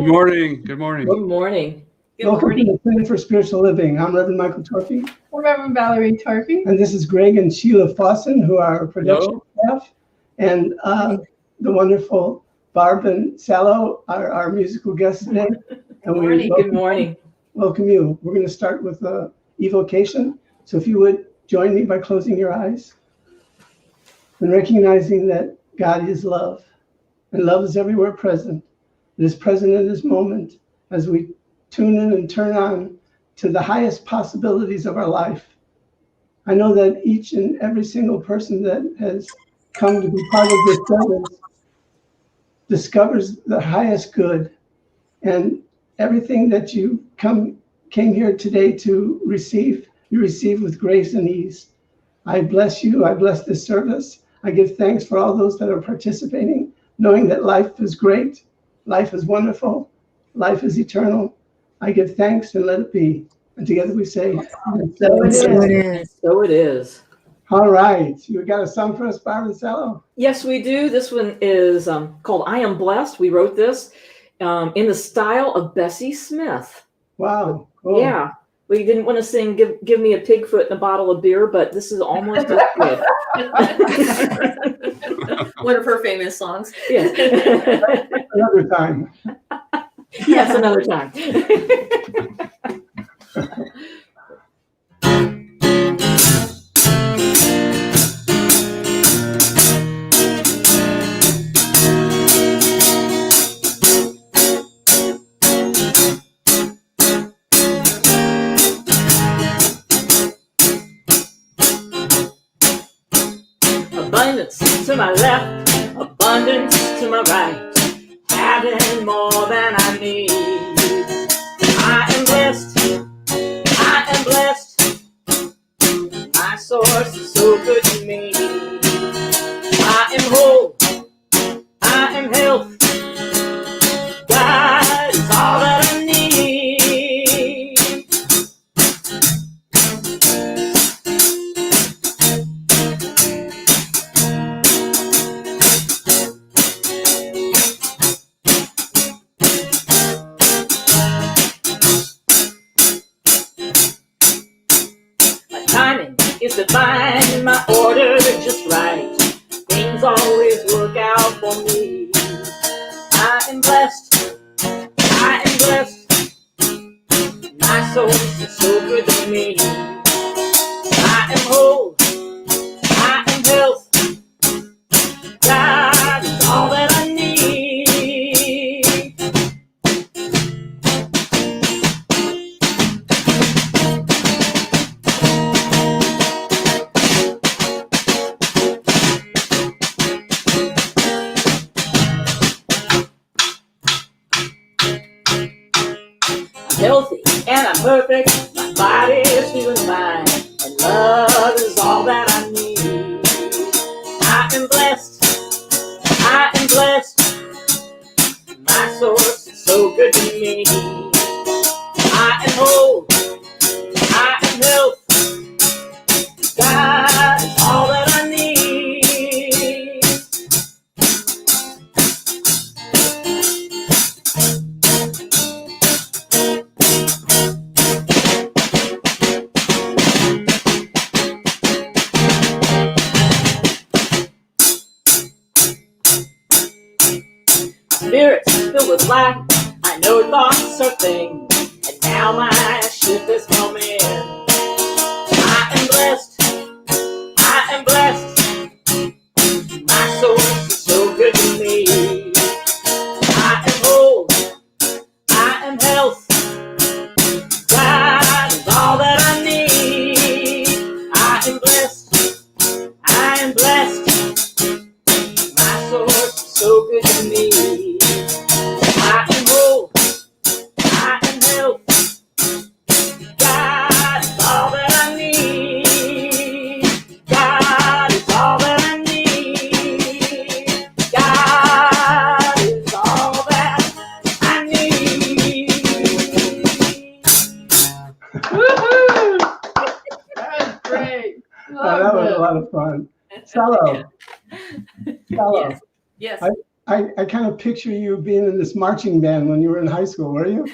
morning. Good morning. Good morning. Welcome to the Plan for Spiritual Living. I'm Reverend Michael Torphy. I'm Reverend Valerie Torphy. And this is Greg and Sheila Fossen, who are our production staff. And the wonderful Barb and Salo are our musical guests today. And Good morning. Welcome you. We're going to start with evocation. So if you would join me by closing your eyes and recognizing that God is love. And love is everywhere present. It is present in this moment as we tune in and turn on to the highest possibilities of our life. I know that each and every single person that has come to be part of this service discovers the highest good, and everything that you came here today to receive, you receive with grace and ease. I bless you. I bless this service. I give thanks for all those that are participating, knowing that life is great, life is wonderful, life is eternal. I give thanks and let it be. And together we say, So it is. So it is. All right. You got a song for us, Barb and Salo? Yes, we do. This one is called I Am Blessed. We wrote this in the style of Bessie Smith. Wow. Cool. Yeah. We didn't want to sing Give Me a Pigfoot and a Bottle of Beer, but this is almost as good. One of her famous songs. Yes. Another time. Yes, another time. Abundance to my left, abundance to my right. Having more than I need. I am blessed. I am blessed. My source is so good to me. I am whole. I am health. God is all that I need. Timing is divine, my order just right. Things always work out for me. I am blessed. I am blessed. My soul is so good to me. I am whole. I am health. God is all that I need. Healthy and I'm perfect, my body is feeling fine, and love is all that I need. I am blessed, I am blessed, my source is so good to me. I am whole, I am health, God is all that I need. Spirits filled with light, I know thoughts are things, and now my ship is coming. I am blessed, I am blessed, my source is so good to me. I am whole, I am health, God is all that I need. I am blessed, I am blessed, my source is so good to me. I am whole, I am health, God is all that I need. God is all that I need. God is all that I need. Woohoo! That's great. That was a lot of fun. Salo. Yes. Yes. I kind of picture you being in this marching band when you were in high school, were you?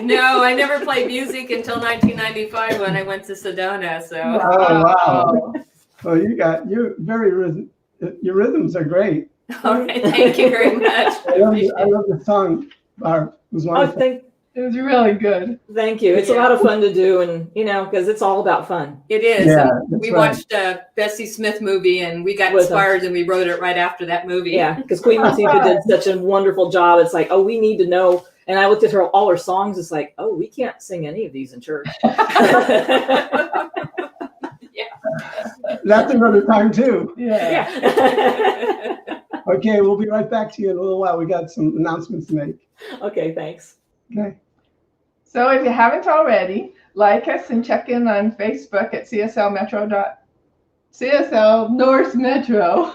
No, I never played music until 1995 when I went to Sedona. So Oh, wow. Well, you're very rhythm. Your rhythms are great. all right, thank you very much. I love the song, Barb. It was Oh, wonderful. It was really good. thank you. It's a lot of fun to do, and because it's all about fun. It is. Yeah, And that's we right. watched a Bessie Smith movie, and we got With inspired, and we wrote it right after that movie. Yeah, because Queen Latifah did such a wonderful job. It's like, oh, we need to know. And I looked at all her songs. It's like, oh, we can't sing any of these in church. That's another time too. Yeah. Yeah. Okay, we'll be right back to you in a little while. We got some announcements to make. Okay, thanks. Okay. So if you haven't already, like us and check in on Facebook at CSL North Metro.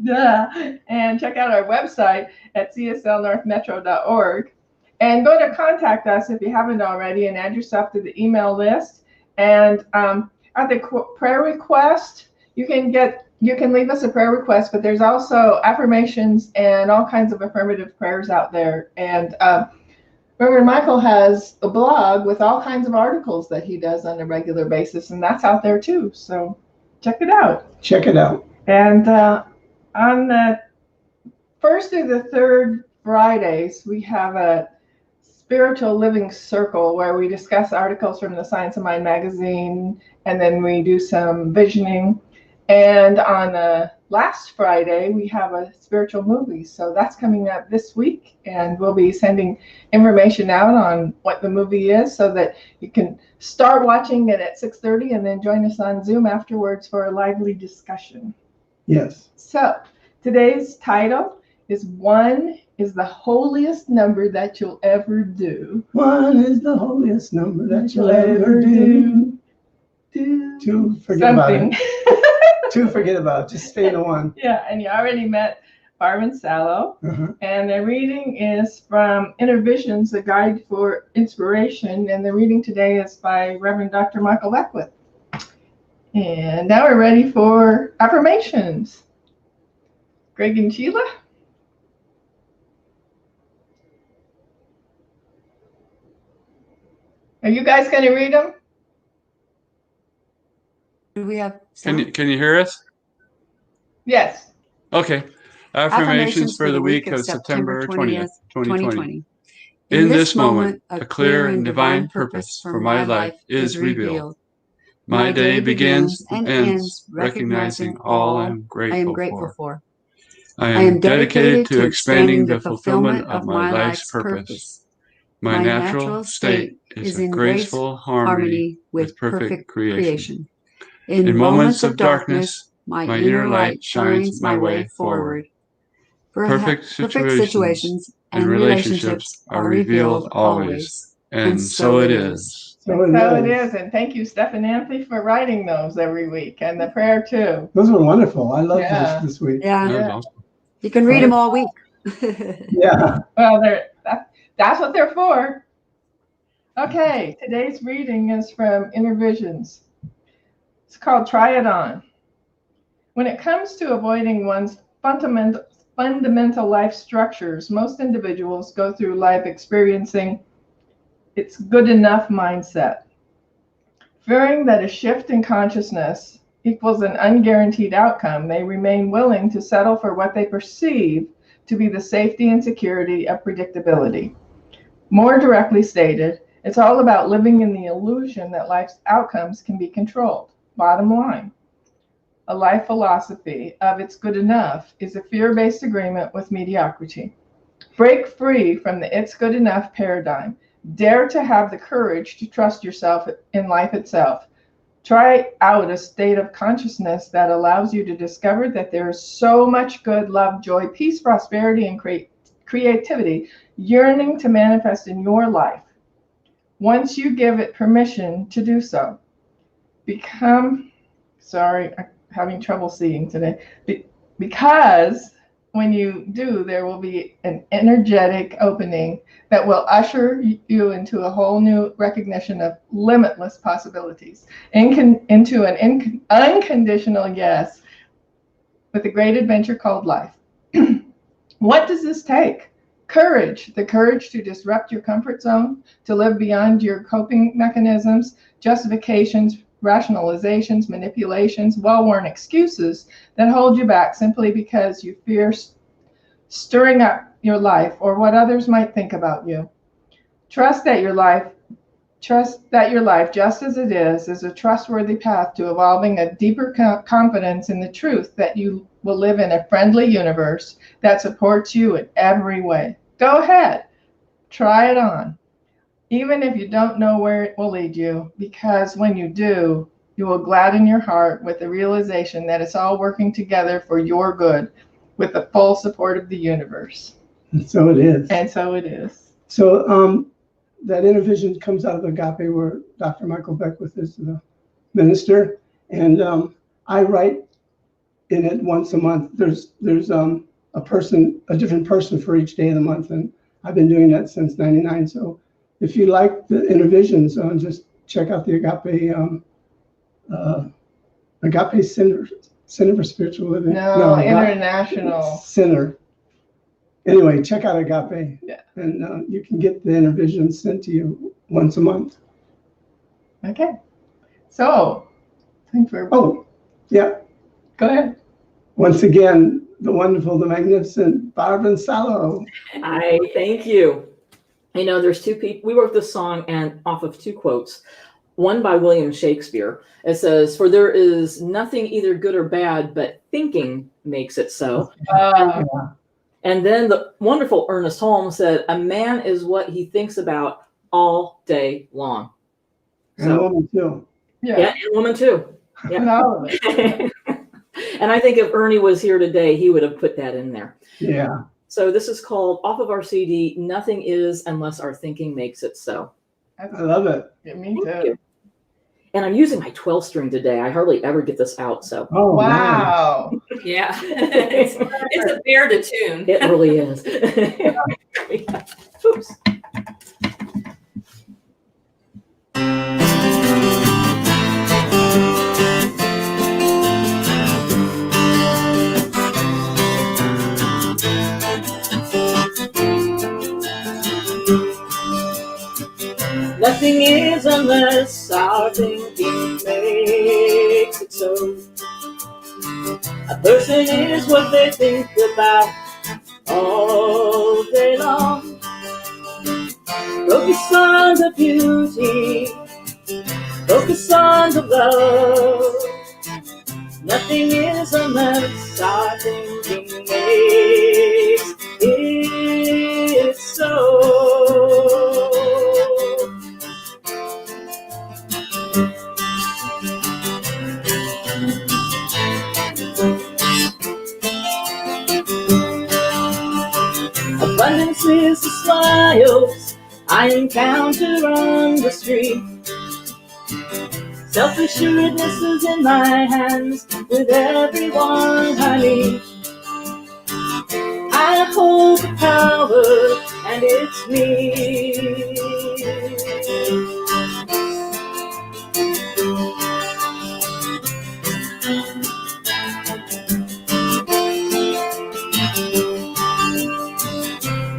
Duh. And check out our website at cslnorthmetro.org. And go to contact us if you haven't already and add yourself to the email list. And at the prayer request, you can leave us a prayer request, but there's also affirmations and all kinds of affirmative prayers out there. And Reverend Michael has a blog with all kinds of articles that he does on a regular basis, and that's out there too. So check it out. Check it out. And on the first through the third Fridays, we have a spiritual living circle where we discuss articles from the Science of Mind magazine, and then we do some visioning. And on the last Friday, we have a spiritual movie. So that's coming up this week, and we'll be sending information out on what the movie is so that you can start watching it at 6:30 and then join us on Zoom afterwards for a lively discussion. Yes. So today's title is One is the Holiest Number That You'll Ever Do. One is the holiest number that you'll ever do. Two, forget about it. Two, forget about it. Just stay in the one. Yeah, and you already met Barb and Salo. Uh-huh. And the reading is from Inner Visions, a guide for inspiration. And the reading today is by Reverend Dr. Michael Beckwith. And now we're ready for affirmations. Greg and Sheila? Are you guys going to read them? Do we have Can sound? you hear us? Yes. Okay. Affirmations for the week of September 20th, 2020. In this moment, a clear and divine purpose for my life is revealed. My day begins and ends recognizing all I am grateful for. I am dedicated to expanding the fulfillment of my life's purpose. My natural state is in graceful harmony with perfect creation. In moments of darkness, my inner light shines my way forward. Perfect situations and relationships are revealed always. And so it is. So it is. And thank you, Steph and Anthony, for writing those every week, and the prayer too. Those were wonderful. I love Yeah. this week. Yeah, That was awesome. you can read them all week. Yeah. Well, that's what they're for. Okay, today's reading is from Inner Visions. It's called Try It On. When it comes to avoiding one's fundamental life structures, most individuals go through life experiencing it's good enough mindset, fearing that a shift in consciousness equals an unguaranteed outcome. They remain willing to settle for what they perceive to be the safety and security of predictability. More directly stated, it's all about living in the illusion that life's outcomes can be controlled. Bottom line, a life philosophy of it's good enough is a fear-based agreement with mediocrity. Break free from the it's good enough paradigm. Dare to have the courage to trust yourself in life itself. Try out a state of consciousness that allows you to discover that there is so much good, love, joy, peace, prosperity, and creativity yearning to manifest in your life. Once you give it permission to do so, I'm having trouble seeing today. Because when you do, there will be an energetic opening that will usher you into a whole new recognition of limitless possibilities, into an unconditional yes with a great adventure called life. What does this take? Courage, the courage to disrupt your comfort zone, to live beyond your coping mechanisms, justifications, rationalizations, manipulations, well-worn excuses that hold you back simply because you fear stirring up your life or what others might think about you. Trust that your life, just as it is a trustworthy path to evolving a deeper confidence in the truth that you will live in a friendly universe that supports you in every way. Go ahead, try it on, even if you don't know where it will lead you, because when you do, you will gladden your heart with the realization that it's all working together for your good with the full support of the universe. And so it is. And so it is. So that inner vision comes out of Agape, where Dr. Michael Beckwith is the minister, and I write in it once a month. There's a different person for each day of the month, and I've been doing that since '99. So if you like the inner visions, just check out the Agape Center for Spiritual Living. No, International Center. Anyway, check out Agape, yeah. And you can get the inner visions sent to you once a month. Okay. So, thanks for. Oh, yeah. Go ahead. Once again, the wonderful, the magnificent Barb and Salo. I thank you. You know, there's two people. We wrote this song and off of two quotes. One by William Shakespeare. It says, "For there is nothing either good or bad, but thinking makes it so." And then the wonderful Ernest Holmes said, "A man is what he thinks about all day long." And a woman too. Yeah, and woman too. Yeah. No. And I think if Ernie was here today, he would have put that in there. Yeah. So this is called, off of our CD, "Nothing Is Unless Our Thinking Makes It So." I love it. Yeah, me Thank too. you. And I'm using my 12 string today. I hardly ever get this out, so. Oh, Wow. Yeah. It's a bear to tune. It really is. Oops. Nothing is unless our thinking makes it so. A person is what they think about all day long. Focus on the beauty, focus on the love. Nothing is unless our thinking makes it so. Abundance is the smiles I encounter on the street. Self-assuredness is in my hands with everyone I meet. I hold the power and it's me.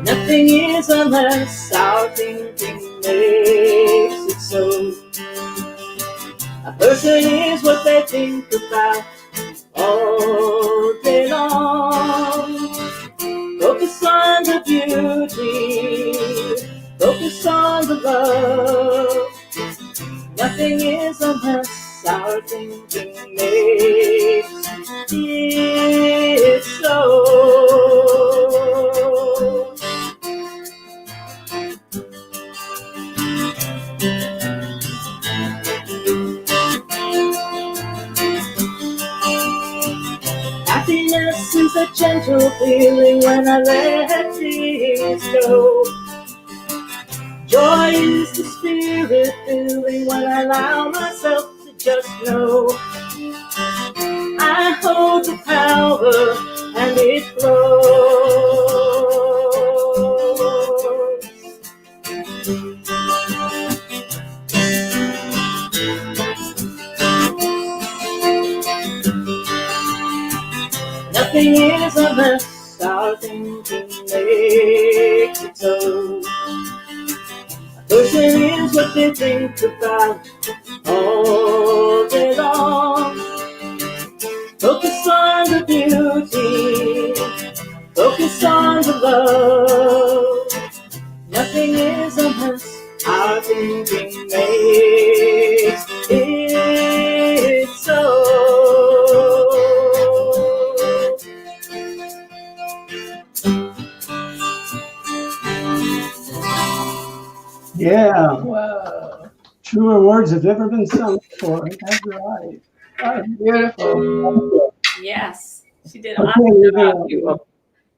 Nothing is unless our thinking makes it so. A person is what they think about all day long. Focus on the beauty, focus on the love. Nothing is unless our thinking makes it so. Happiness is a gentle feeling when I let things go. Joy is the spirit feeling when I allow myself to just know. I hold the power and it flows. Nothing is unless our thinking think about all day long. Focus on the beauty, focus on the love. Nothing is unless our thinking makes it so. Yeah, Whoa. truer words have never been sung before. That's right. That's beautiful. Yes, she did Okay, awesome we're job. gonna-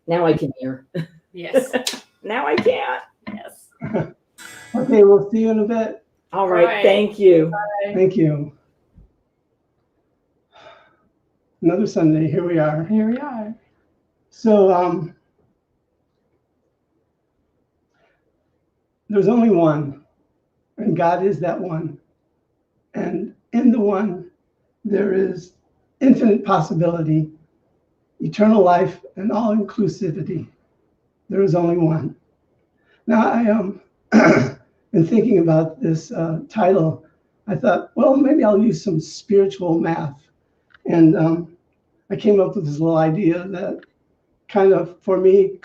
Now I can hear. Yes, Now I can't. yes. okay, we'll see you in a bit. All right, Right. thank you. Thank you. Another Sunday, here we are. Here we are. So, there's only one, and God is that one. And in the one, there is infinite possibility, eternal life, and all inclusivity. There is only one. Now, I in thinking about this title, I thought, well, maybe I'll use some spiritual math. And I came up with this little idea that kind of, for me,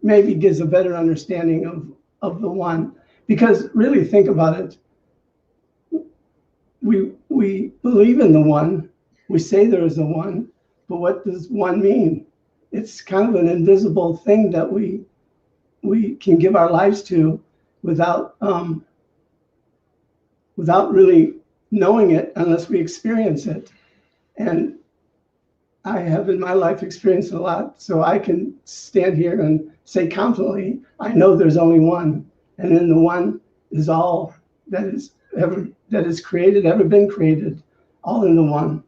maybe gives a better understanding of the one. Because really, think about it. We believe in the one. We say there is a one. But what does one mean? It's kind of an invisible thing that we can give our lives to without really knowing it unless we experience it. And I have in my life experienced a lot, so I can stand here and say confidently, I know there's only one, and in the one is all that is created, ever been created, all in the one.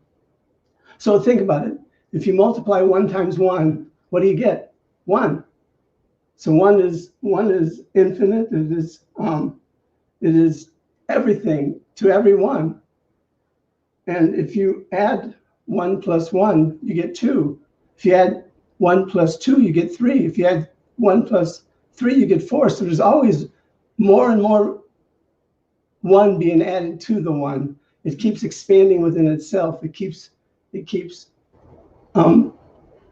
So think about it. If you multiply 1 times 1, what do you get? 1. So one is infinite. It is everything to everyone. And if you add 1 plus 1, you get 2. If you add 1 plus 2, you get 3. If you add 1 plus 3, you get 4. So there's always more and more 1 being added to the 1. It keeps expanding within itself. It keeps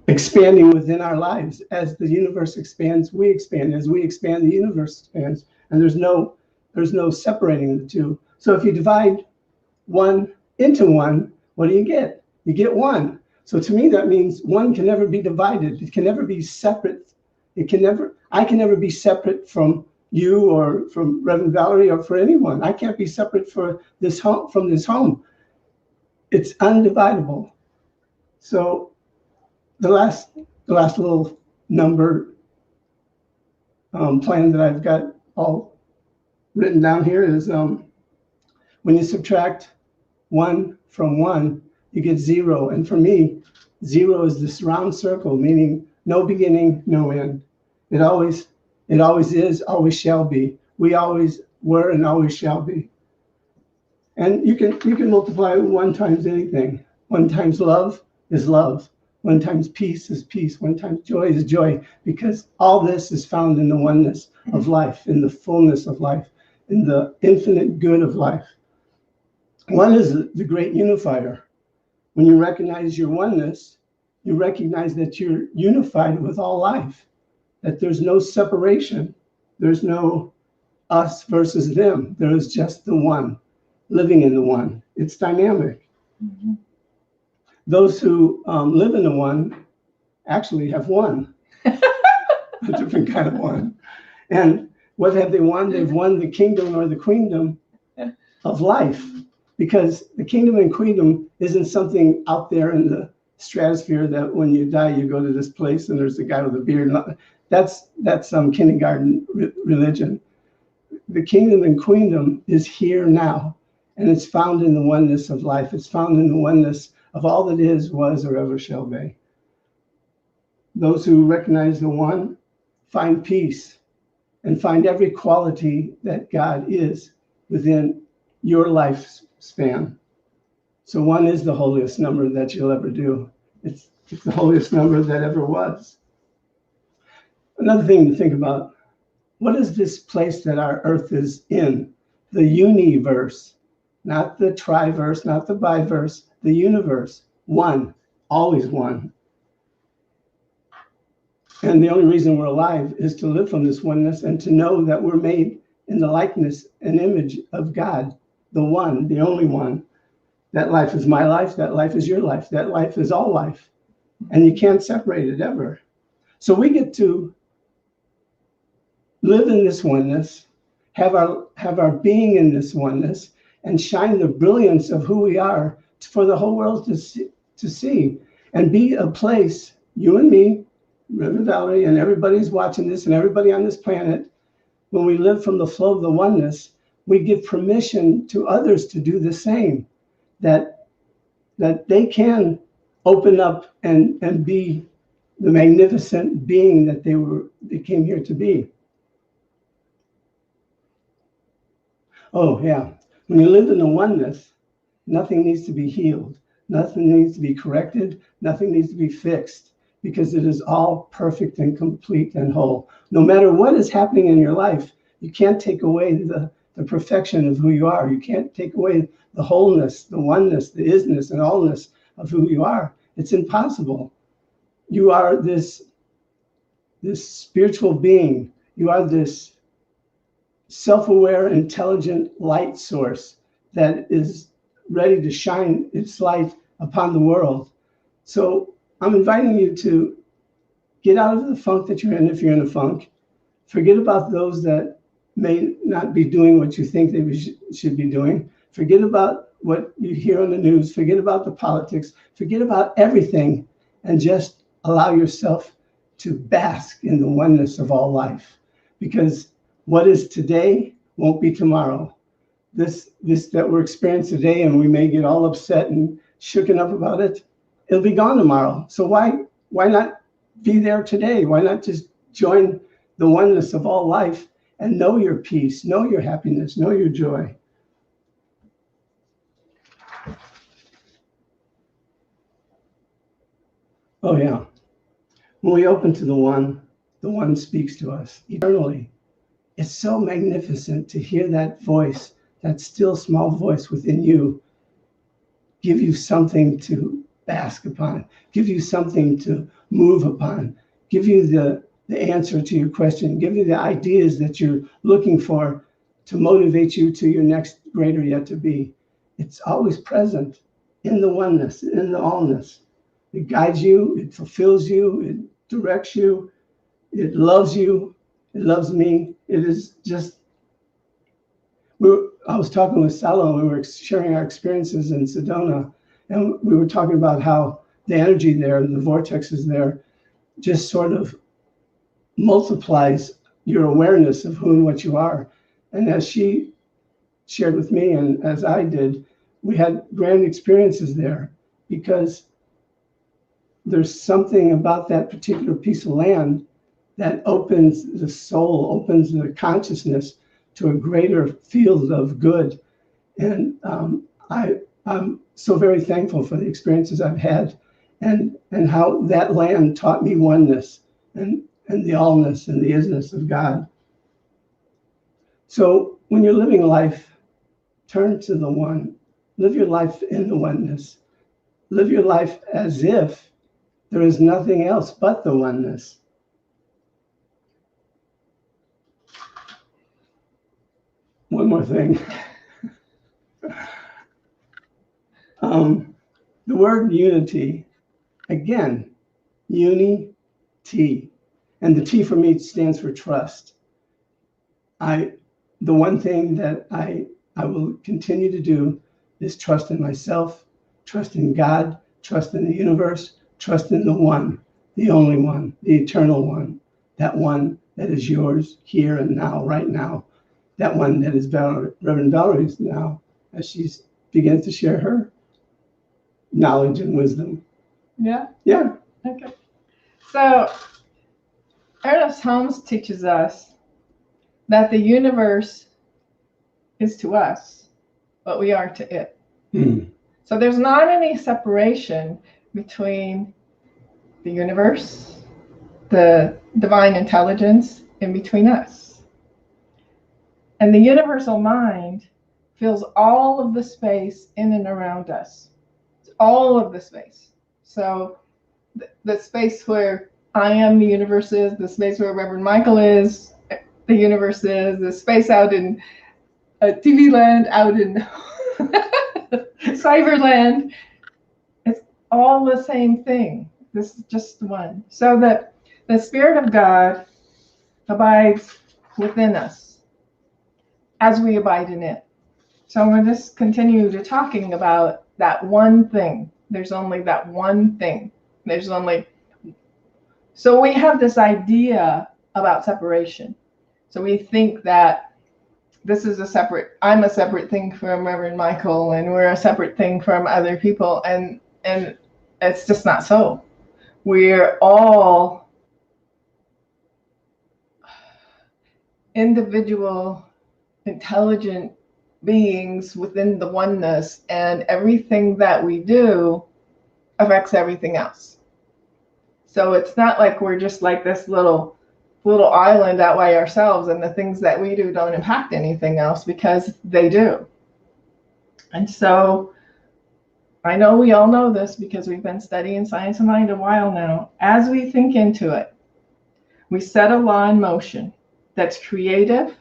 expanding within our lives. As the universe expands, we expand. As we expand, the universe expands. And there's no separating the two. So if you divide 1 into 1, what do you get? You get 1. So to me, that means 1 can never be divided. It can never be separate. I can never be separate from you or from Reverend Valerie or for anyone. I can't be separate from this home. It's undividable. So the last little number plan that I've got all written down here is when you subtract 1 from 1, you get 0. And for me, 0 is this round circle, meaning no beginning, no end. It always is, always shall be. We always were and always shall be. And you can multiply 1 times anything. 1 times love is love. 1 times peace is peace. 1 times joy is joy, because all this is found in the oneness of life, in the fullness of life, in the infinite good of life. One is the great unifier. When you recognize your oneness, you recognize that you're unified with all life, that there's no separation. There's no us versus them. There is just the one, living in the one. It's dynamic. Mm-hmm. Those who live in the one actually have won, a different kind of one. And what have they won? They've won the kingdom or the queendom of life, because the kingdom and queendom isn't something out there in the stratosphere that when you die, you go to this place and there's a guy with a beard. That's some kindergarten religion. The kingdom and queendom is here now, and it's found in the oneness of life. It's found in the oneness of all that is, was, or ever shall be. Those who recognize the one find peace and find every quality that God is within your lifespan. So 1 is the holiest number that you'll ever do. It's the holiest number that ever was. Another thing to think about, what is this place that our earth is in? The universe, not the triverse, not the biverse, the universe. One, always one. And the only reason we're alive is to live from this oneness and to know that we're made in the likeness and image of God, the one, the only one. That life is my life, that life is your life, that life is all life. And you can't separate it ever. So we get to live in this oneness, have our being in this oneness, and shine the brilliance of who we are for the whole world to see, and be a place, you and me, Reverend Valerie, and everybody's watching this, and everybody on this planet, when we live from the flow of the oneness, we give permission to others to do the same, that they can open up and be the magnificent being that they came here to be. Oh yeah, when you live in the oneness, nothing needs to be healed, nothing needs to be corrected, nothing needs to be fixed, because it is all perfect and complete and whole. No matter what is happening in your life, you can't take away the perfection of who you are. You can't take away the wholeness, the oneness, the isness and allness of who you are. It's impossible. You are this spiritual being. You are this self-aware, intelligent light source that is ready to shine its light upon the world. So I'm inviting you to get out of the funk that you're in if you're in a funk. Forget about those that may not be doing what you think they should be doing. Forget about what you hear on the news. Forget about the politics. Forget about everything and just allow yourself to bask in the oneness of all life. Because what is today won't be tomorrow. This that we're experiencing today, and we may get all upset and shooken up about it, it'll be gone tomorrow. So why not be there today? Why not just join the oneness of all life and know your peace, know your happiness, know your joy? Oh yeah. When we open to the one speaks to us eternally. It's so magnificent to hear that voice, that still small voice within you, give you something to bask upon, give you something to move upon, give you the answer to your question, give you the ideas that you're looking for to motivate you to your next greater yet to be. It's always present in the oneness, in the allness. It guides you, it fulfills you, it directs you, it loves you, it loves me. It is just, I was talking with Salo, and we were sharing our experiences in Sedona, and we were talking about how the energy there, the vortexes there, just sort of multiplies your awareness of who and what you are. And as she shared with me, and as I did, we had grand experiences there, because there's something about that particular piece of land that opens the soul, opens the consciousness to a greater field of good. And I'm so very thankful for the experiences I've had, and how that land taught me oneness and the allness and the isness of God. So when you're living life, turn to the one. Live your life in the oneness. Live your life as if there is nothing else but the oneness. One more thing. The word unity, again, uni-T. And the T for me stands for trust. The one thing that I will continue to do is trust in myself, trust in God, trust in the universe, trust in the one, the only one, the eternal one, that one that is yours here and now, right now. That one that is Reverend Valerie's now, as she begins to share her knowledge and wisdom. Yeah? Yeah. Okay. So Ernest Holmes teaches us that the universe is to us what we are to it. So there's not any separation between the universe, the divine intelligence, and between us. And the universal mind fills all of the space in and around us. All of the space. So the space where I am, the universe is, the space where Reverend Michael is, the universe is, the space out in TV land, out in Cyberland. It's all the same thing. This is just one. So that the Spirit of God abides within us as we abide in it. So I'm going to just continue to talking about that one thing. There's only that one thing. There's only. So we have this idea about separation. So we think that I'm a separate thing from Reverend Michael, and we're a separate thing from other people, and it's just not so. We're all individual, intelligent beings within the oneness, and everything that we do affects everything else. So it's not like we're just like this little island out by ourselves, and the things that we do don't impact anything else, because they do. And so I know we all know this because we've been studying science of mind a while now. As we think into it, we set a law in motion that's creative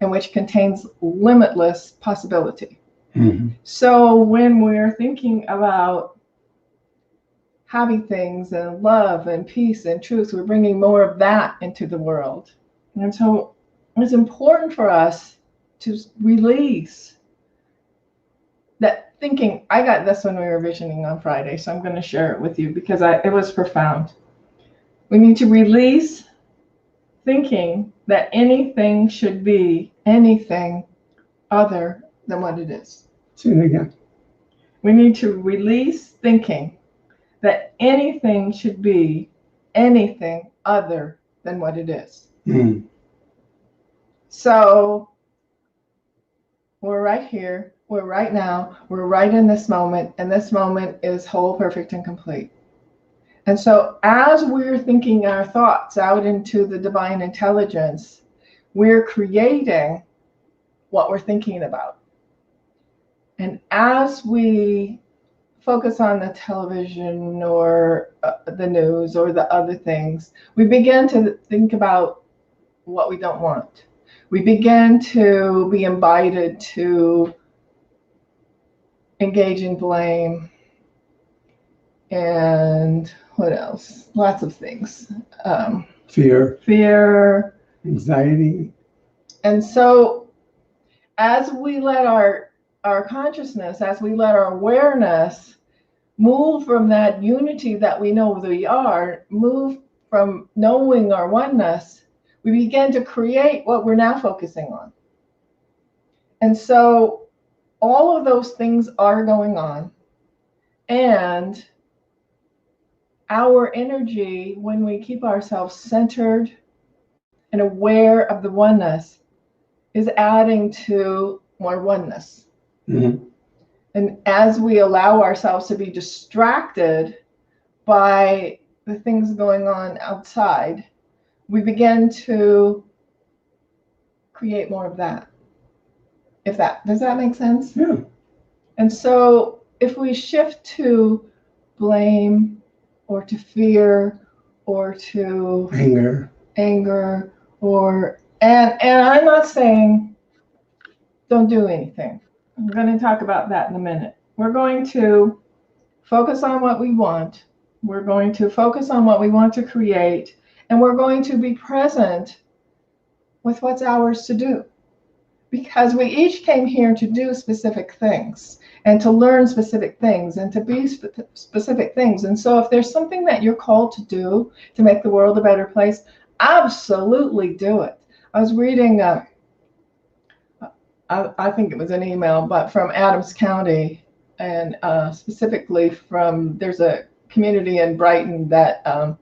and which contains limitless possibility. Mm-hmm. So when we're thinking about happy things and love and peace and truth, we're bringing more of that into the world. And so it's important for us to release that thinking. I got this when we were visioning on Friday, so I'm going to share it with you because it was profound. We need to release thinking that anything should be anything other than what it is. Say it again. We need to release thinking that anything should be anything other than what it is. Mm. So we're right here, we're right now, we're right in this moment, and this moment is whole, perfect, and complete. And so as we're thinking our thoughts out into the divine intelligence, we're creating what we're thinking about. And as we focus on the television or the news or the other things, we begin to think about what we don't want. We begin to be invited to engage in blame and what else? Lots of things. Fear, anxiety. And so as we let our consciousness, as we let our awareness move from that unity that we know we are, move from knowing our oneness, we begin to create what we're now focusing on. And so all of those things are going on. And our energy, when we keep ourselves centered and aware of the oneness, is adding to more oneness. Mm-hmm. And as we allow ourselves to be distracted by the things going on outside, we begin to create more of that. Does that make sense? Yeah. And so if we shift to blame or to fear or to anger or and I'm not saying don't do anything. I'm going to talk about that in a minute. We're going to focus on what we want. We're going to focus on what we want to create, and we're going to be present with what's ours to do. Because we each came here to do specific things and to learn specific things and to be specific things. And so if there's something that you're called to do to make the world a better place, absolutely do it. I was reading, I think it was an email, but from Adams County, and specifically there's a community in Brighton that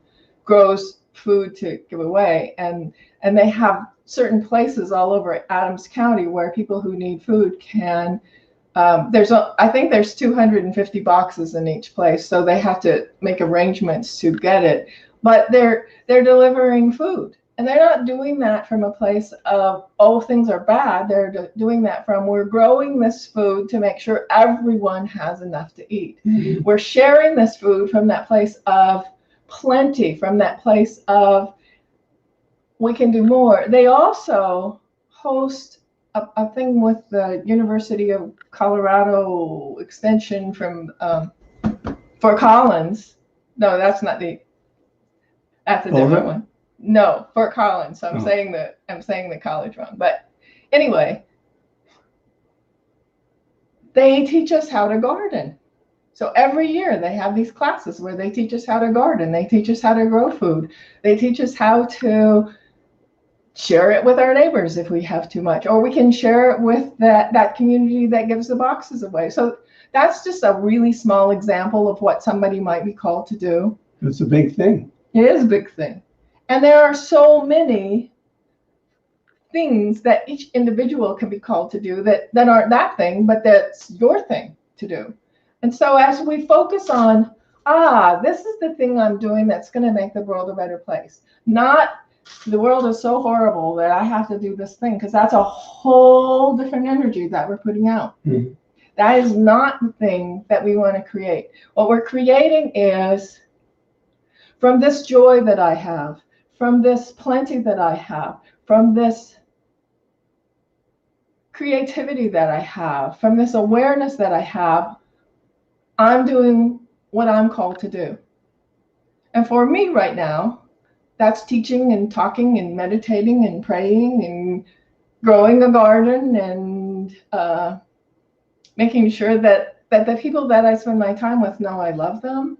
grows food to give away. And they have certain places all over Adams County where people who need food can, I think there's 250 boxes in each place, so they have to make arrangements to get it. But they're delivering food. And they're not doing that from a place of, oh, things are bad. They're doing that from, we're growing this food to make sure everyone has enough to eat. Mm-hmm. We're sharing this food from that place of plenty, from that place of we can do more. They also host a thing with the University of Colorado Extension from Fort Collins. No, that's a different one. No, Fort Collins. So I'm saying the college wrong. But anyway, they teach us how to garden. So every year they have these classes where they teach us how to garden. They teach us how to grow food. They teach us how to share it with our neighbors if we have too much, or we can share it with that community that gives the boxes away. So that's just a really small example of what somebody might be called to do. It's a big thing. It is a big thing. And there are so many things that each individual can be called to do that aren't that thing, but that's your thing to do. And so as we focus on, this is the thing I'm doing that's going to make the world a better place. Not the world is so horrible that I have to do this thing, because that's a whole different energy that we're putting out. Mm-hmm. That is not the thing that we want to create. What we're creating is, from this joy that I have, from this plenty that I have, from this creativity that I have, from this awareness that I have, I'm doing what I'm called to do. And for me right now, that's teaching and talking and meditating and praying and growing a garden and making sure that the people that I spend my time with know I love them.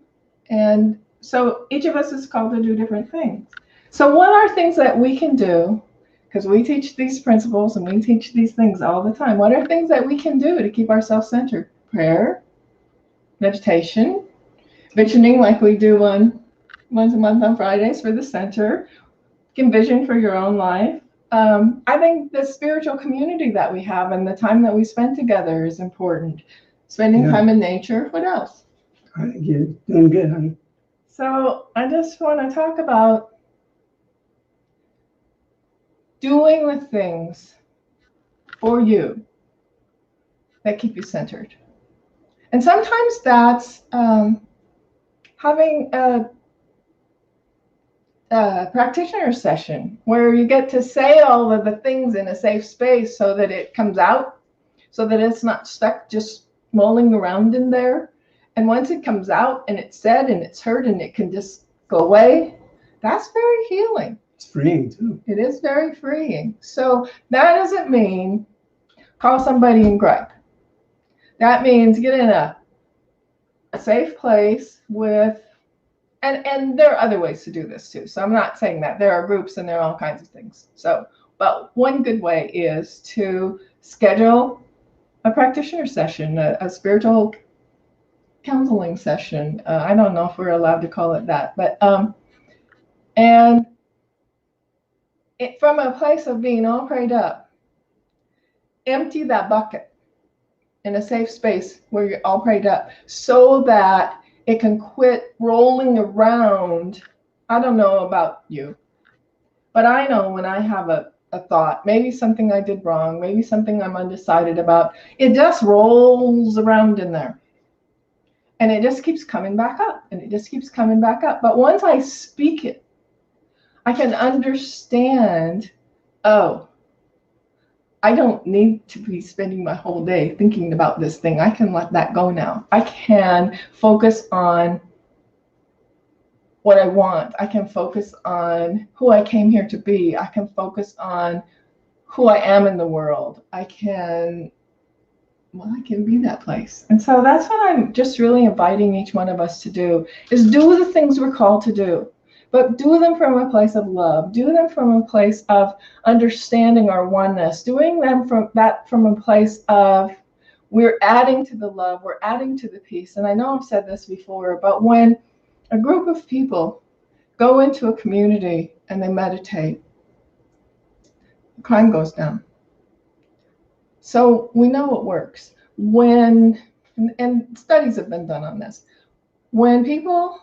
And so each of us is called to do different things. So what are things that we can do? Because we teach these principles and we teach these things all the time. What are things that we can do to keep ourselves centered? Prayer, meditation, visioning like we do once a month on Fridays for the center. You can vision for your own life. I think the spiritual community that we have and the time that we spend together is important. Spending time in nature. What else? You're doing good, honey. So I just want to talk about doing the things for you that keep you centered. And sometimes that's having a practitioner session where you get to say all of the things in a safe space so that it comes out, so that it's not stuck just mulling around in there. And once it comes out and it's said and it's heard and it can just go away, that's very healing. It's freeing too. It is very freeing. So that doesn't mean call somebody and gripe. That means get in a safe place with, and there are other ways to do this too. So I'm not saying that. There are groups and there are all kinds of things. So, but one good way is to schedule a practitioner session, a spiritual counseling session. I don't know if we're allowed to call it that, but and it, from a place of being all prayed up, empty that bucket in a safe space where you're all prayed up so that it can quit rolling around. I don't know about you, but I know when I have a thought, maybe something I did wrong, maybe something I'm undecided about, it just rolls around in there. And it just keeps coming back up, and it just keeps coming back up. But once I speak it, I can understand, oh, I don't need to be spending my whole day thinking about this thing. I can let that go now. I can focus on what I want. I can focus on who I came here to be. I can focus on who I am in the world. I can be that place. And so that's what I'm just really inviting each one of us to do, is do the things we're called to do. But do them from a place of love. Do them from a place of understanding our oneness. Doing them from a place of we're adding to the love, we're adding to the peace. And I know I've said this before, but when a group of people go into a community and they meditate, crime goes down. So we know it works. And studies have been done on this. When people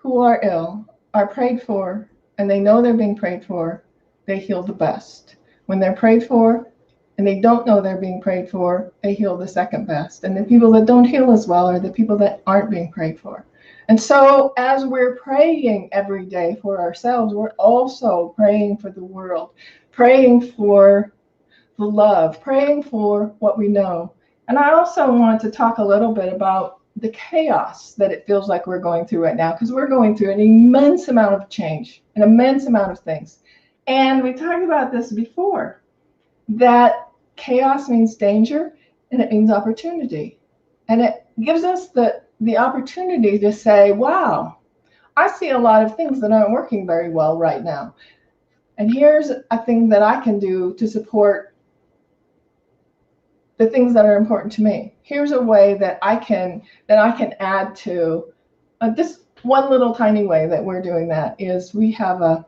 who are ill are prayed for and they know they're being prayed for, they heal the best. When they're prayed for and they don't know they're being prayed for, they heal the second best. And the people that don't heal as well are the people that aren't being prayed for. And so as we're praying every day for ourselves, we're also praying for the world, praying for the love, praying for what we know. And I also want to talk a little bit about the chaos that it feels like we're going through right now, because we're going through an immense amount of change, an immense amount of things. And we talked about this before, that chaos means danger and it means opportunity. And it gives us the opportunity to say, wow, I see a lot of things that aren't working very well right now. And here's a thing that I can do to support the things that are important to me. Here's a way that I can add to this one little tiny way that we're doing that is we have a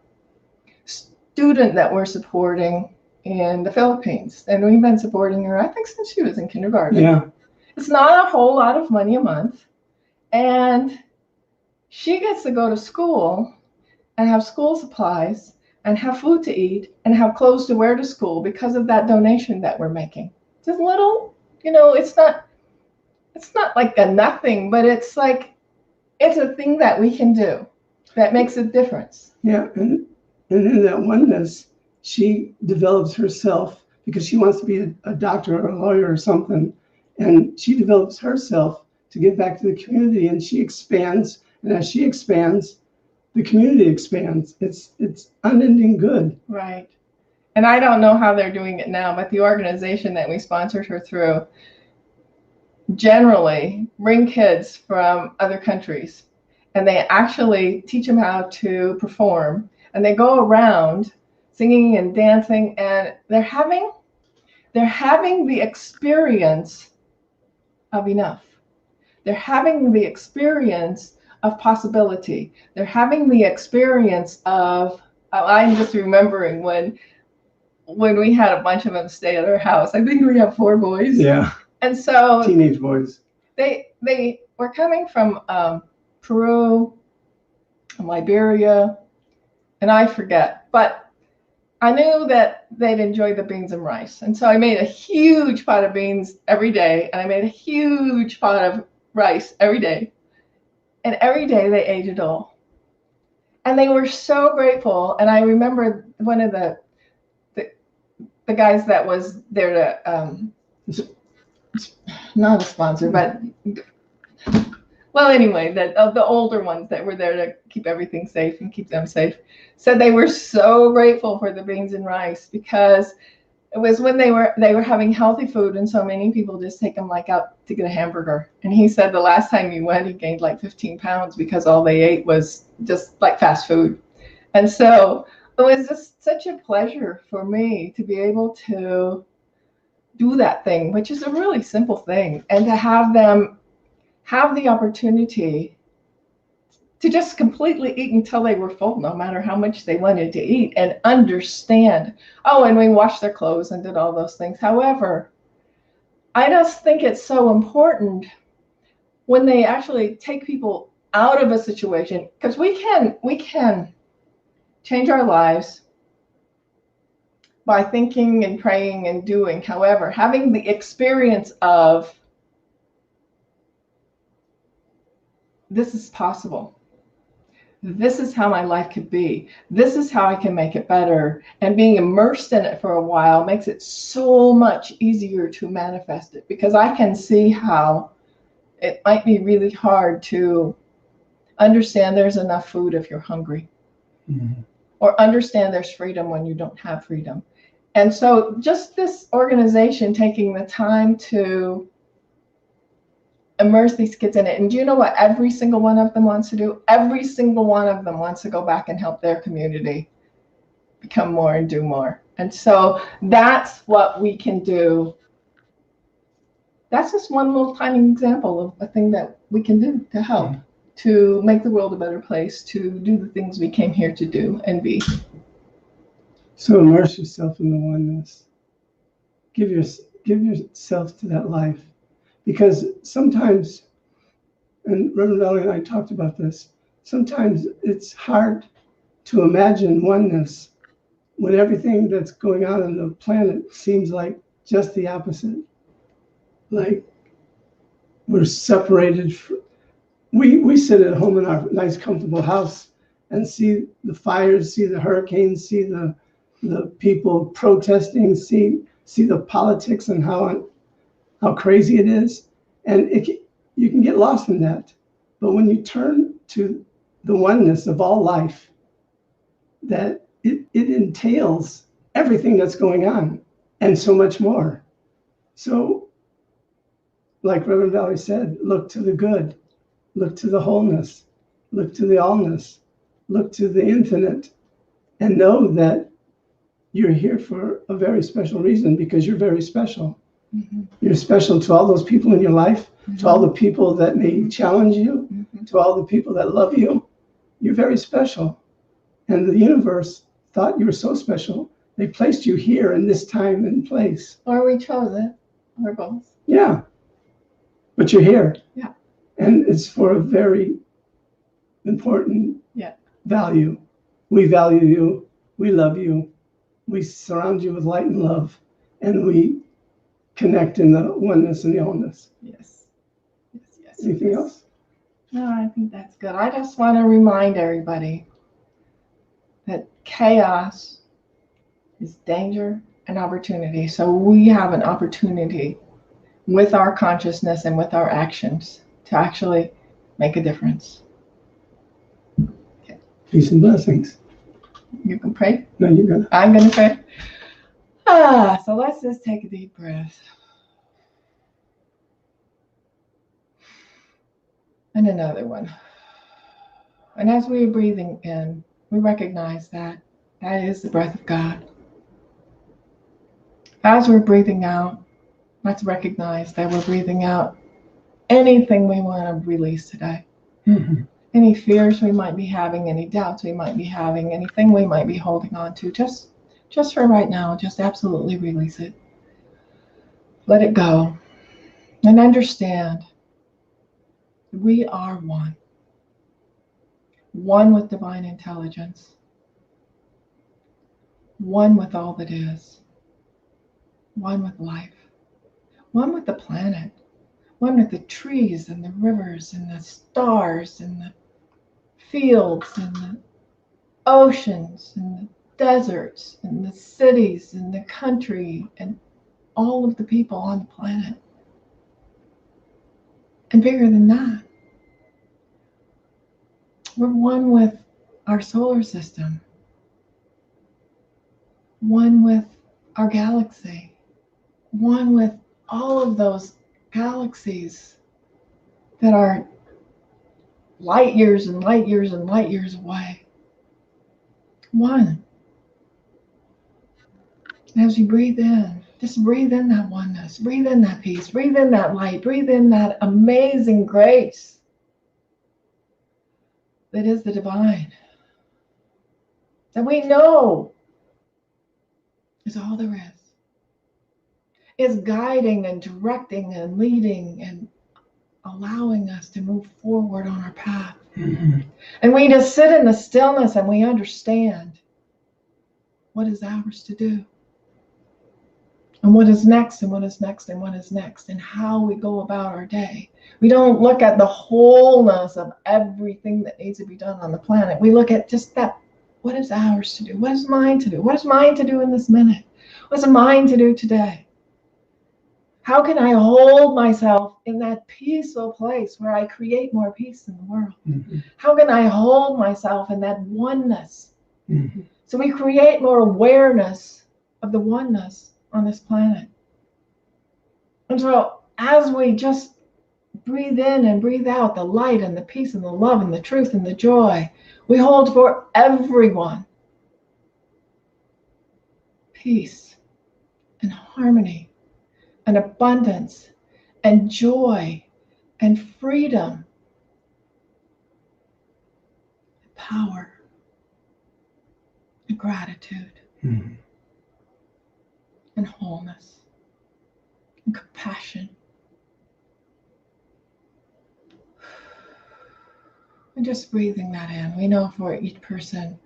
student that we're supporting in the Philippines, and we've been supporting her, I think, since she was in kindergarten. Yeah. It's not a whole lot of money a month, and she gets to go to school and have school supplies and have food to eat and have clothes to wear to school because of that donation that we're making. Just little, it's not like a nothing, but it's like, it's a thing that we can do that makes a difference. Yeah, and in that oneness, she develops herself because she wants to be a doctor or a lawyer or something, and she develops herself to give back to the community, and she expands, and as she expands, the community expands. It's unending good. Right. And I don't know how they're doing it now, but the organization that we sponsored her through generally bring kids from other countries, and they actually teach them how to perform, and they go around singing and dancing, and they're having the experience of enough. They're having the experience of possibility. They're having the experience of, I'm just remembering when we had a bunch of them stay at our house. I think we have 4 boys. Yeah. And so Teenage boys. They were coming from Peru, Liberia, and I forget, but I knew that they'd enjoy the beans and rice. And so I made a huge pot of beans every day, and I made a huge pot of rice every day. And every day they ate it all. And they were so grateful. And I remember one of the guys that was there to, not a sponsor, but, well, anyway, the older ones that were there to keep everything safe and keep them safe, said they were so grateful for the beans and rice because it was when they were having healthy food, and so many people just take them like out to get a hamburger. And he said the last time he went, he gained like 15 pounds because all they ate was just like fast food. And so it was just such a pleasure for me to be able to do that thing, which is a really simple thing, and to have them have the opportunity to just completely eat until they were full, no matter how much they wanted to eat, and understand. Oh, and we washed their clothes and did all those things. However, I just think it's so important when they actually take people out of a situation, because we can change our lives by thinking and praying and doing. However, having the experience of this is possible. This is how my life could be. This is how I can make it better. And being immersed in it for a while makes it so much easier to manifest it, because I can see how it might be really hard to understand there's enough food if you're hungry, or understand there's freedom when you don't have freedom. And so just this organization taking the time to immerse these kids in it. And do you know what every single one of them wants to do? Every single one of them wants to go back and help their community become more and do more. And so that's what we can do. That's just one little tiny example of a thing that we can do to help, to make the world a better place, to do the things we came here to do and be. So immerse yourself in the oneness. Give yourself to that life. Because sometimes, and Reverend Valerie and I talked about this, sometimes it's hard to imagine oneness when everything that's going on the planet seems like just the opposite. Like we're separated. We sit at home in our nice, comfortable house and see the fires, see the hurricanes, see the people protesting, see the politics and how crazy it is. And you can get lost in that. But when you turn to the oneness of all life, that it entails everything that's going on and so much more. So, like Reverend Valerie said, look to the good, look to the wholeness, look to the allness, look to the infinite, and know that you're here for a very special reason, because you're very special. Mm-hmm. You're special to all those people in your life, mm-hmm. to all the people that may challenge you, mm-hmm. to all the people that love you. You're very special. And the universe thought you were so special, they placed you here in this time and place. Or we chose it, or both. Yeah. But you're here. Yeah. And it's for a very important value. We value you. We love you. We surround you with light and love. And we connect in the oneness and the allness. Yes. Anything else? No, I think that's good. I just want to remind everybody that chaos is danger and opportunity. So we have an opportunity with our consciousness and with our actions to actually make a difference. Okay. Peace and blessings. You can pray? No, you're gonna. I'm going to pray. So let's just take a deep breath. And another one. And as we're breathing in, we recognize that is the breath of God. As we're breathing out, let's recognize that we're breathing out anything we want to release today. Mm-hmm. Any fears we might be having, any doubts we might be having, anything we might be holding on to, just for right now, just absolutely release it. Let it go. And understand we are one. One with divine intelligence. One with all that is. One with life. One with the planet. One with the trees and the rivers and the stars and the fields and the oceans and the deserts and the cities and the country and all of the people on the planet. And bigger than that, we're one with our solar system, one with our galaxy, one with all of those galaxies that are light years and light years and light years away. One. And as you breathe in, just breathe in that oneness, breathe in that peace, breathe in that light, breathe in that amazing grace that is the divine, that we know is all there is guiding and directing and leading and allowing us to move forward on our path. Mm-hmm. And we just sit in the stillness and we understand what is ours to do. And what is next, and what is next, and what is next, and how we go about our day. We don't look at the wholeness of everything that needs to be done on the planet. We look at just that, what is ours to do? What is mine to do? What is mine to do in this minute? What's mine to do today? How can I hold myself in that peaceful place where I create more peace in the world? Mm-hmm. How can I hold myself in that oneness? Mm-hmm. So we create more awareness of the oneness on this planet. And so as we just breathe in and breathe out the light and the peace and the love and the truth and the joy, we hold for everyone peace and harmony and abundance and joy and freedom, and power and gratitude. Mm-hmm. And wholeness and compassion. And just breathing that in. We know for each person,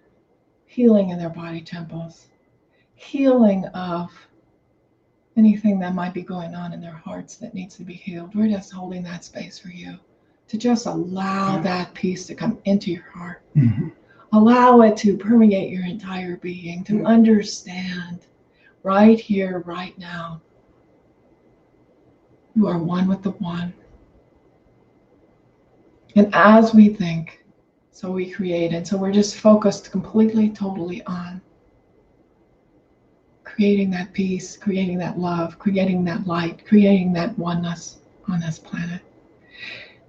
healing in their body temples, healing of anything that might be going on in their hearts that needs to be healed. We're just holding that space for you to just allow that peace to come into your heart. Mm-hmm. Allow it to permeate your entire being, to understand right here, right now. You are one with the one. And as we think, so we create. And so we're just focused completely, totally on creating that peace, creating that love, creating that light, creating that oneness on this planet.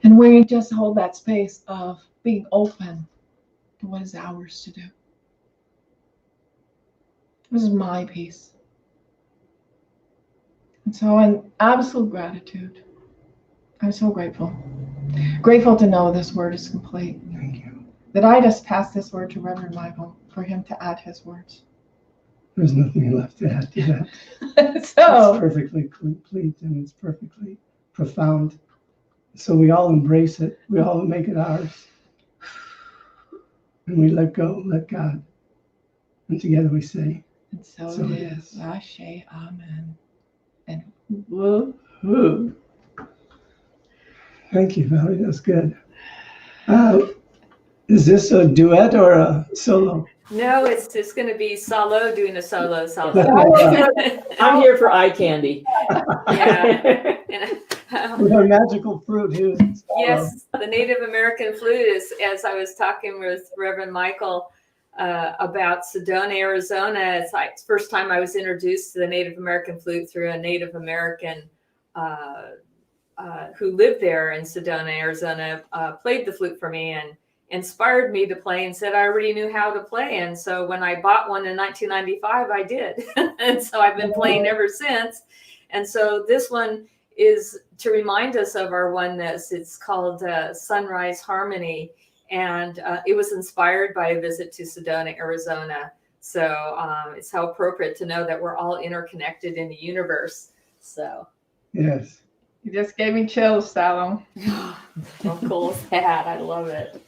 And we just hold that space of being open to what is ours to do. This is my peace. And so in absolute gratitude, I'm so grateful. Grateful to know this word is complete. Thank you. That I just passed this word to Reverend Michael for him to add his words. There's nothing left to add to that. It's So, perfectly complete and it's perfectly profound. So we all embrace it. We all make it ours. And we let go, let God. And together we say, and so So it it is. is. Ashe, amen. And woo-hoo. thank you, Valerie. That's good. Is this a duet or a solo? No, it's just going to be Salo doing a solo solo. I'm here for eye candy. Yeah. And, With our magical fruit, who's yes, the Native American flute is, as I was talking with Reverend Michael about Sedona, Arizona. It's like the first time I was introduced to the Native American flute through a Native American who lived there in Sedona, Arizona, played the flute for me and inspired me to play and said I already knew how to play. And so when I bought one in 1995, I did. And so I've been playing ever since. And so this one is to remind us of our oneness. It's called Sunrise Harmony. And it was inspired by a visit to Sedona, Arizona. So it's how appropriate to know that we're all interconnected in the universe. So. Yes. You just gave me chills, Salo. How cool is that? I love it.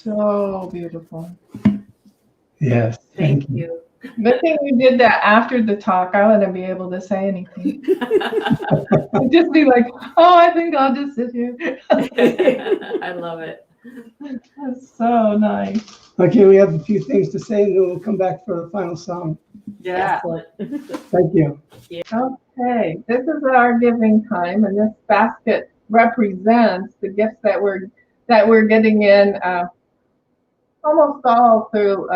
So beautiful. Yes, Thank you. Good thing you did that after the talk. I wouldn't be able to say anything. I'd just be like, oh, I think I'll just sit here. I love it. That's so nice. Okay, we have a few things to say, and then we'll come back for the final song. Yeah. Excellent. Thank you. Okay, this is our giving time, and this basket represents the gifts that we're getting in almost all through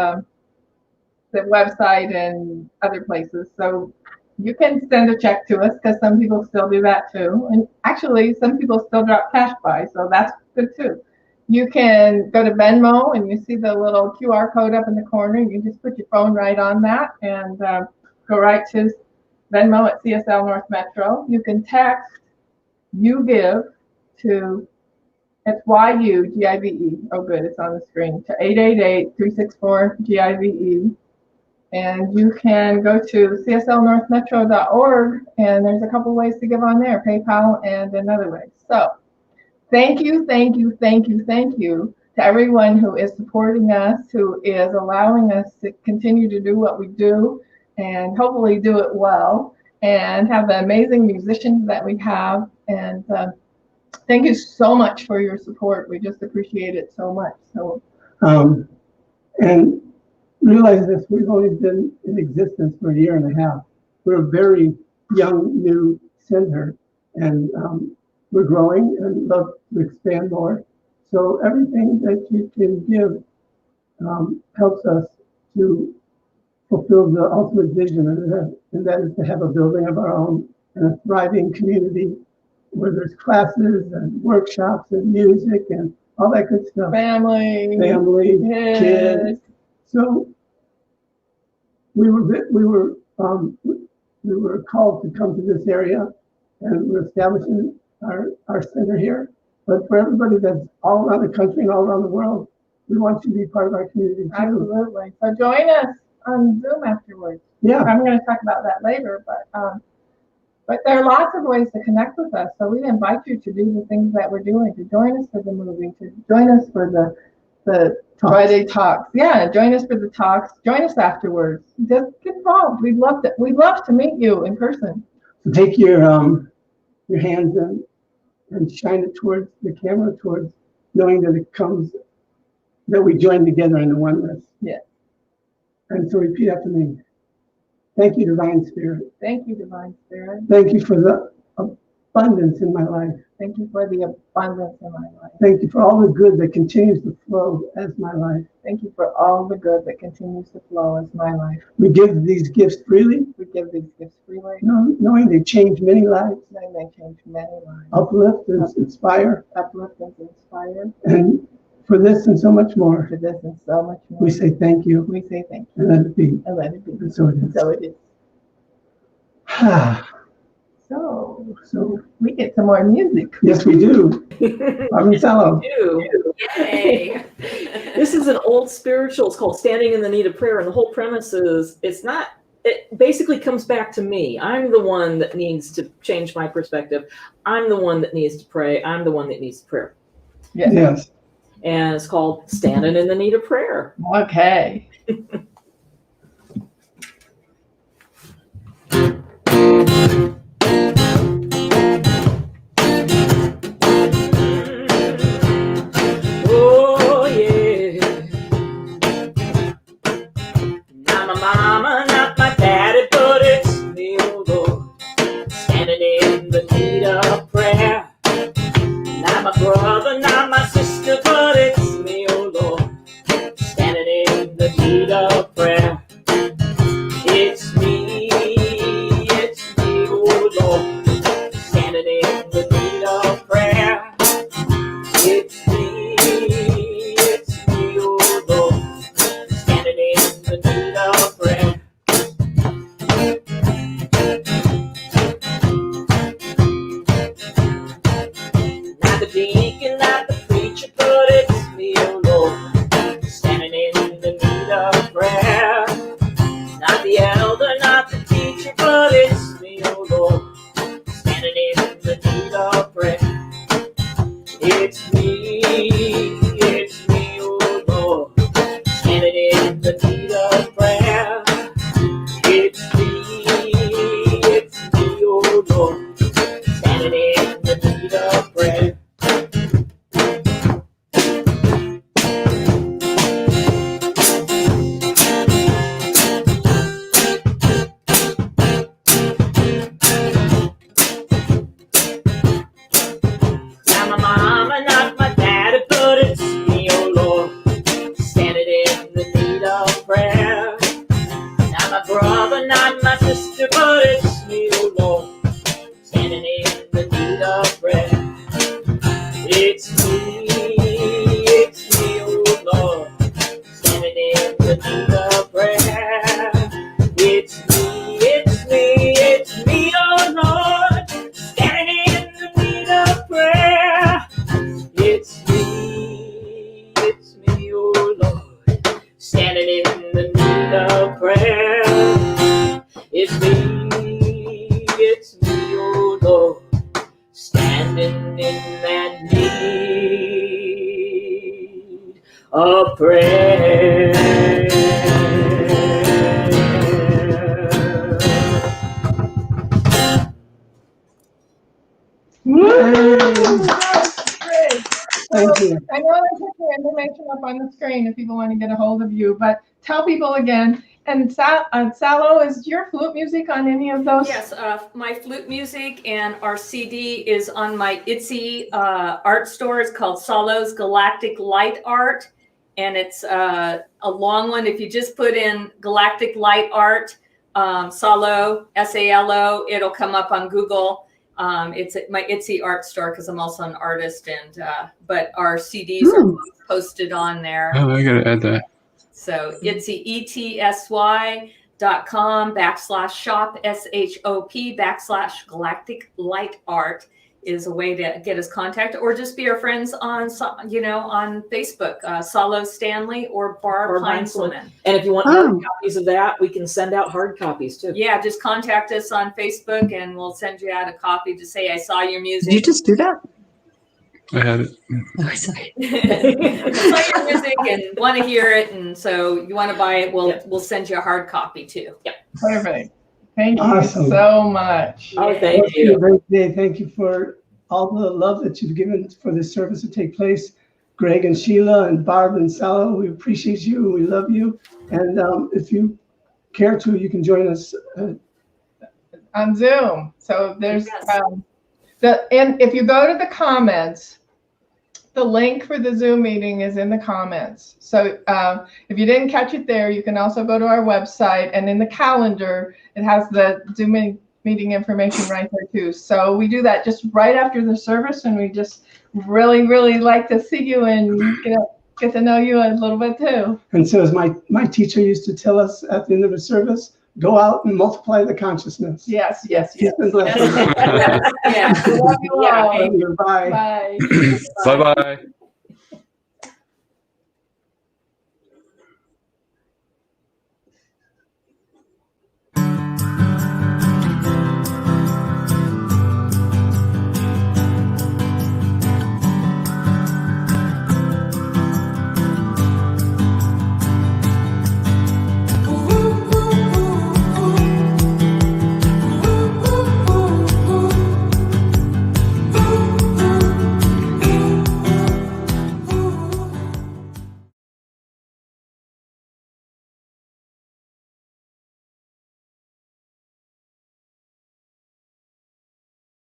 the website and other places. So you can send a check to us because some people still do that too, and actually some people still drop cash by, so that's good too. You can go to Venmo and you see the little QR code up in the corner. You just put your phone right on that and go right to Venmo at CSL North Metro. You can text "You Give" to it's YUGIVE. Oh, good, it's on the screen to 888-364-GIVE. And you can go to cslnorthmetro.org, and there's a couple ways to give on there, PayPal and another way. So thank you to everyone who is supporting us, who is allowing us to continue to do what we do and hopefully do it well and have the amazing musicians that we have. And thank you so much for your support. We just appreciate it so much. So, And realize this, we've only been in existence for a year and a half. We're a very young, new center, and we're growing and love to expand more. So everything that you can give helps us to fulfill the ultimate vision, and that is to have a building of our own and a thriving community where there's classes and workshops and music and all that good stuff. family, Kids. So we were called to come to this area, and we're establishing our center here. But for everybody that's all around the country and all around the world, we want you to be part of our community too. Absolutely. So join us on Zoom afterwards. Yeah. I'm going to talk about that later, but there are lots of ways to connect with us. So we invite you to do the things that we're doing, to join us for the movie, to join us for the Friday talks. Yeah, join us for the talks. Join us afterwards. Just get involved. We'd love to meet you in person. So take your hands and shine it towards the camera, towards knowing that it comes, that we join together in the oneness. Yeah. And so repeat after me. Thank you, Divine Spirit. Thank you, Divine Spirit. Thank you for the abundance in my life. Thank you for the abundance in my life. Thank you for all the good that continues to flow as my life. Thank you for all the good that continues to flow as my life. We give these gifts freely, We give these gifts freely, knowing they change many lives, and they change many lives. uplift and inspire, Uplift and inspire. and for this and so much more, For this and so much more. we say thank you We say thank you. and let it be. And let it be. And so it is. So it is. So we get some more music. Yes, we do. Salo. Yay. This is an old spiritual. It's called Standing in the Need of Prayer. And the whole premise is it basically comes back to me. I'm the one that needs to change my perspective. I'm the one that needs to pray. I'm the one that needs prayer. Yes. And it's called Standing in the Need of Prayer. Okay. Oh, yeah. Not my mama, not my daddy, but it's me, oh Lord. Standing in the need of prayer. Not my brother, not my sister, but it's me, oh Lord. Standing in the need of the need of prayer. It's me, oh Lord, standing in the need of prayer. It's me, oh Lord, standing in the need of prayer. It's me, oh Lord, standing in that need of prayer. Great. Thank you. I know I put your information up on the screen if people want to get a hold of you, but tell people again. And Salo, is your flute music on any of those? Yes, my flute music and our CD is on my Etsy art store. It's called Salo's Galactic Light Art. And it's a long one. If you just put in Galactic Light Art, Salo, S-A-L-O, it'll come up on Google. It's at my Etsy art store because I'm also an artist. And but our CDs are posted on there. Oh, I gotta add that. So Etsy, etsy.com/shop, SHOP / Galactic Light Art is a way to get us contact, or just be our friends on, on Facebook, Salo Stanley or Barb Heintzelman. And if you want hard copies of that, we can send out hard copies too. Yeah, just contact us on Facebook and we'll send you out a copy to say, I saw your music. Did you just do that? I had it. Oh, sorry. I saw your music and want to hear it, and so you want to buy it, we'll send you a hard copy too. Yep. Perfect. Thank you Awesome. so much. Oh, thank It's been a you. great day. Thank you for all the love that you've given for this service to take place. Greg and Sheila and Barb and Salo, we appreciate you. We love you. And if you care to, you can join us. On Zoom. So there's Yes. and if you go to the comments, the link for the Zoom meeting is in the comments. So if you didn't catch it there, you can also go to our website, and in the calendar, it has the Zoom meeting information right there too. So we do that just right after the service, and we just really, really like to see you and get to know you a little bit too. And so as my teacher used to tell us at the end of the service, go out and multiply the consciousness. Yes. Peace and blessings. Yeah. We love you all. Bye. Bye. Bye-bye.